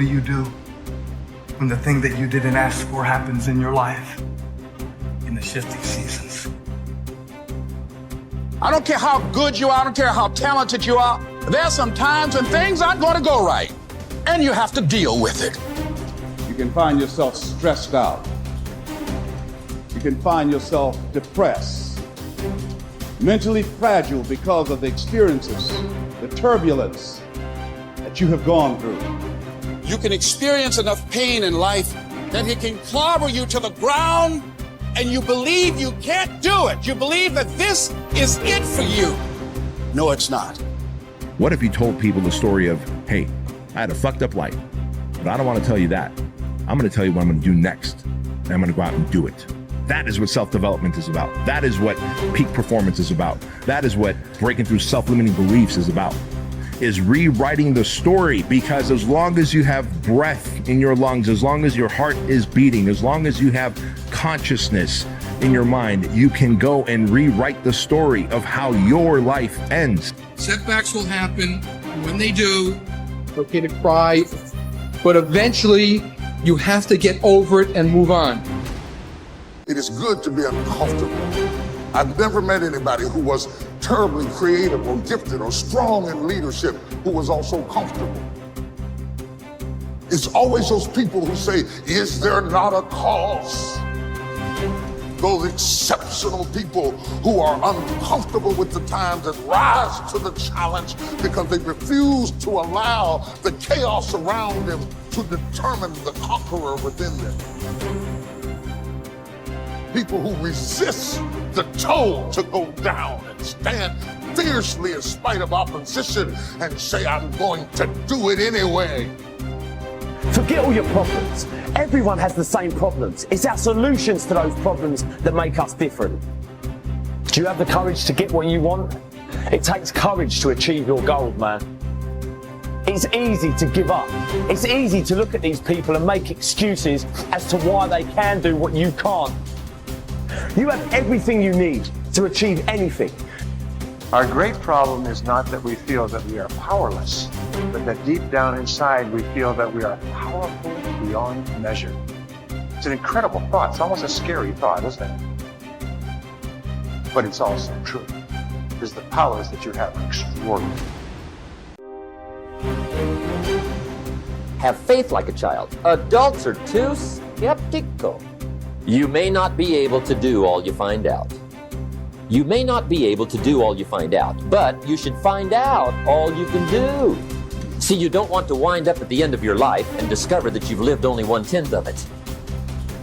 do you do when the thing that you didn't ask for happens in your life in the shifting seasons? I don't care how good you are, I don't care how talented you are. There are some times when things aren't going to go right, and you have to deal with it. You can find yourself stressed out. You can find yourself depressed, mentally fragile because of the experiences, the turbulence that you have gone through. You can experience enough pain in life that it can clobber you to the ground, and you believe you can't do it. You believe that this is it for you. No, it's not. What if you told people the story of, hey, I had a fucked up life, but I don't want to tell you that. I'm going to tell you what I'm going to do next, and I'm going to go out and do it. That is what self-development is about. That is what peak performance is about. That is what breaking through self-limiting beliefs is about, is rewriting the story. Because as long as you have breath in your lungs, as long as your heart is beating, as long as you have consciousness in your mind, you can go and rewrite the story of how your life ends. Setbacks will happen. When they do, it's okay to cry, but eventually you have to get over it and move on. It is good to be uncomfortable. I've never met anybody who was terribly creative or gifted or strong in leadership who was also comfortable. It's always those people who say, is there not a cause? Those exceptional people who are uncomfortable with the times and rise to the challenge because they refuse to allow the chaos around them to determine the conqueror within them. People who resist the toll to go down and stand fiercely in spite of opposition and say, I'm going to do it anyway. Forget all your problems. Everyone has the same problems. It's our solutions to those problems that make us different. Do you have the courage to get what you want? It takes courage to achieve your goals, man. It's easy to give up. It's easy to look at these people and make excuses as to why they can do what you can't. You have everything you need to achieve anything. Our great problem is not that we feel that we are powerless, but that deep down inside we feel that we are powerful beyond measure. It's an incredible thought. It's almost a scary thought, isn't it? But it's also true, because the powers that you have are extraordinary. Have faith like a child. Adults are too skeptical. You may not be able to do all you find out. You may not be able to do all you find out, but you should find out all you can do. See, you don't want to wind up at the end of your life and discover that you've lived only 1/10 of it,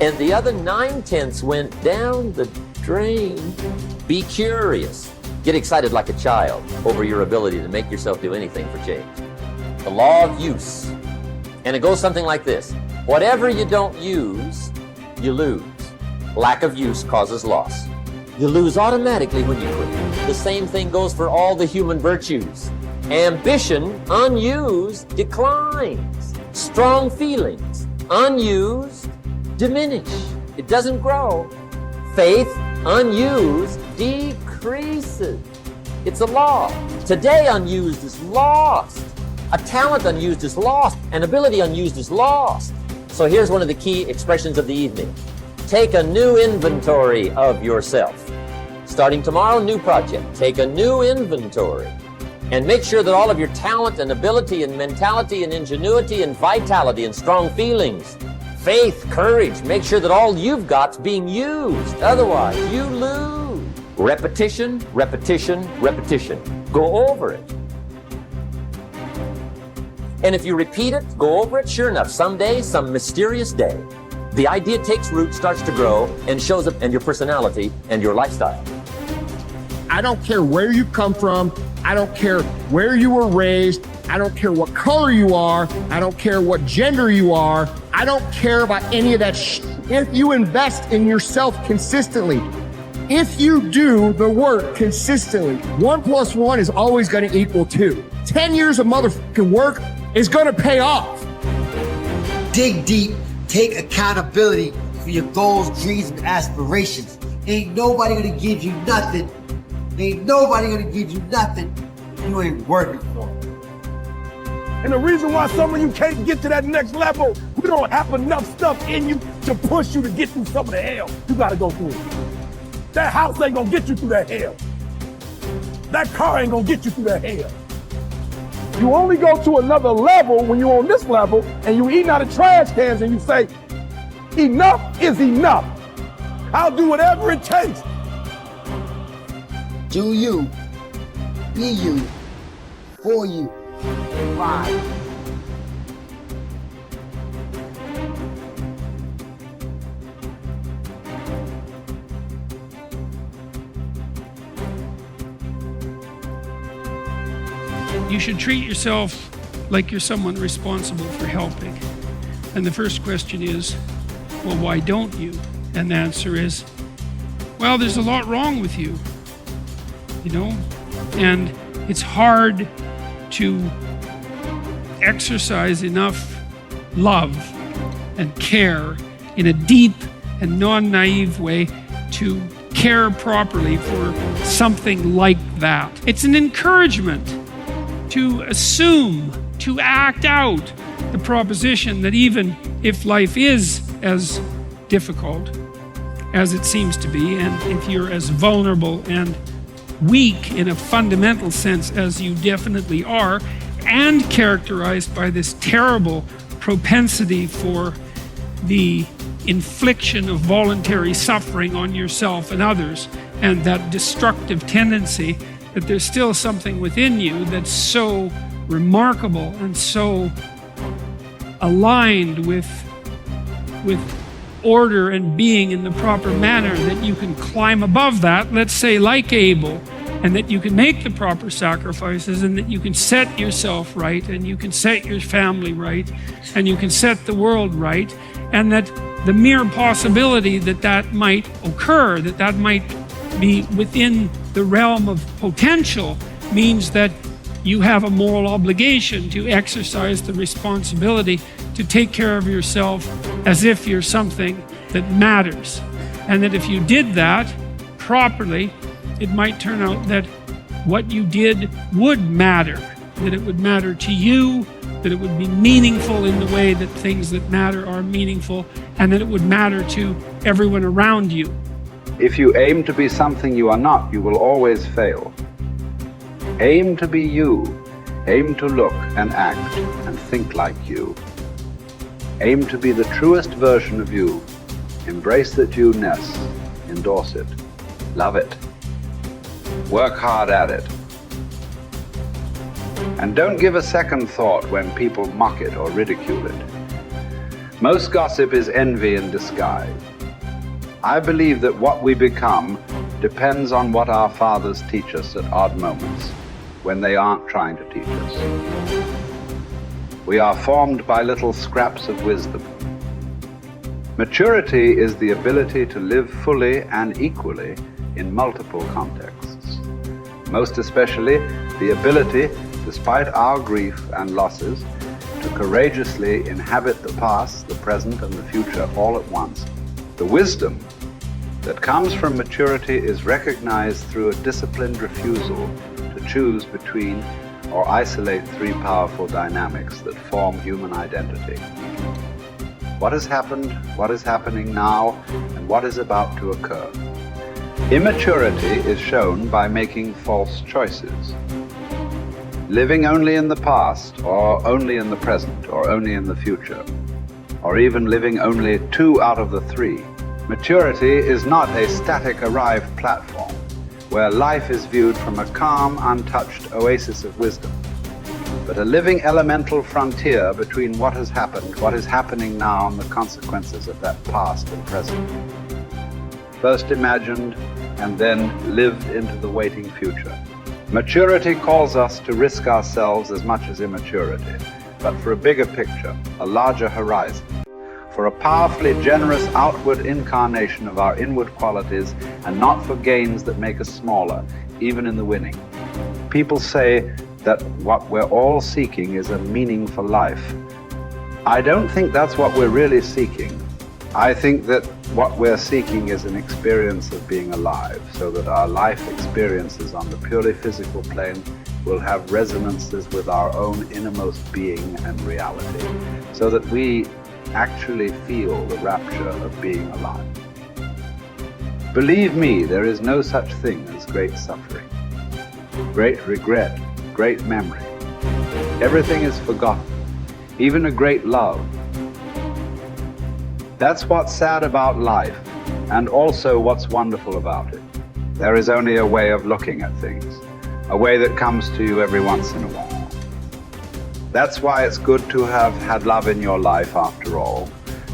and the other 9/10 went down the drain. Be curious. Get excited like a child over your ability to make yourself do anything for change. The law of use. And it goes something like this. Whatever you don't use, you lose. Lack of use causes loss. You lose automatically when you quit. The same thing goes for all the human virtues. Ambition, unused, declines. Strong feelings, unused, diminish. It doesn't grow. Faith, unused, decreases. It's a law. Today unused is lost. A talent unused is lost. An ability unused is lost. So here's one of the key expressions of the evening. Take a new inventory of yourself. Starting tomorrow, new project. Take a new inventory and make sure that all of your talent and ability and mentality and ingenuity and vitality and strong feelings, faith, courage, make sure that all you've got's being used. Otherwise, you lose. Repetition, repetition, repetition. Go over it. And if you repeat it, go over it, sure enough, someday, some mysterious day, the idea takes root, starts to grow, and shows up in your personality and your lifestyle. I don't care where you come from. I don't care where you were raised. I don't care what color you are. I don't care what gender you are. I don't care about any of that If you invest in yourself consistently, if you do the work consistently, 1 + 1 is always going to equal 2. 10 years of motherfucking work is going to pay off. Dig deep. Take accountability for your goals, dreams, and aspirations. Ain't nobody gonna give you nothing. Ain't nobody gonna give you nothing you ain't working for. And the reason why some of you can't get to that next level, we don't have enough stuff in you to push you to get through some of the hell you gotta go through. That house ain't gonna get you through that hell. That car ain't gonna get you through that hell. You only go to another level when you're on this level and you eating out of trash cans and you say, enough is enough. I'll do whatever it takes. Do you, be you, for you. Right. You should treat yourself like you're someone responsible for helping. And the first question is, well, why don't you? And the answer is, well, there's a lot wrong with you, you know? And it's hard to exercise enough love and care in a deep and non-naive way to care properly for something like that. It's an encouragement to assume, to act out the proposition that even if life is as difficult as it seems to be, and if you're as vulnerable and weak in a fundamental sense as you definitely are, and characterized by this terrible propensity for the infliction of voluntary suffering on yourself and others, and that destructive tendency, that there's still something within you that's so remarkable and so aligned with order and being in the proper manner that you can climb above that, let's say like Abel, and that you can make the proper sacrifices, and that you can set yourself right, and you can set your family right, and you can set the world right, and that the mere possibility that that might occur, that that might be within the realm of potential, means that you have a moral obligation to exercise the responsibility to take care of yourself as if you're something that matters. And that if you did that properly, it might turn out that what you did would matter, that it would matter to you, that it would be meaningful in the way that things that matter are meaningful, and that it would matter to everyone around you. If you aim to be something you are not, you will always fail. Aim to be you. Aim to look and act and think like you. Aim to be the truest version of you. Embrace that you-ness. Endorse it. Love it. Work hard at it. And don't give a second thought when people mock it or ridicule it. Most gossip is envy in disguise. I believe that what we become depends on what our fathers teach us at odd moments, when they aren't trying to teach us. We are formed by little scraps of wisdom. Maturity is the ability to live fully and equally in multiple contexts. Most especially, the ability, despite our grief and losses, to courageously inhabit the past, the present, and the future all at once. The wisdom that comes from maturity is recognized through a disciplined refusal to choose between or isolate three powerful dynamics that form human identity. What has happened, what is happening now, and what is about to occur. Immaturity is shown by making false choices. Living only in the past, or only in the present, or only in the future, or even living only 2 out of the 3. Maturity is not a static arrived platform where life is viewed from a calm, untouched oasis of wisdom, but a living elemental frontier between what has happened, what is happening now, and the consequences of that past and present. First imagined and then lived into the waiting future. Maturity calls us to risk ourselves as much as immaturity, but for a bigger picture, a larger horizon, for a powerfully generous outward incarnation of our inward qualities, and not for gains that make us smaller, even in the winning. People say that what we're all seeking is a meaningful life. I don't think that's what we're really seeking. I think that what we're seeking is an experience of being alive, so that our life experiences on the purely physical plane will have resonances with our own innermost being and reality, so that we actually feel the rapture of being alive. Believe me, there is no such thing as great suffering, great regret, great memory. Everything is forgotten, even a great love. That's what's sad about life, and also what's wonderful about it. There is only a way of looking at things, a way that comes to you every once in a while. That's why it's good to have had love in your life after all,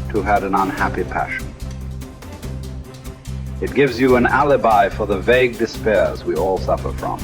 to have had an unhappy passion. It gives you an alibi for the vague despairs we all suffer from.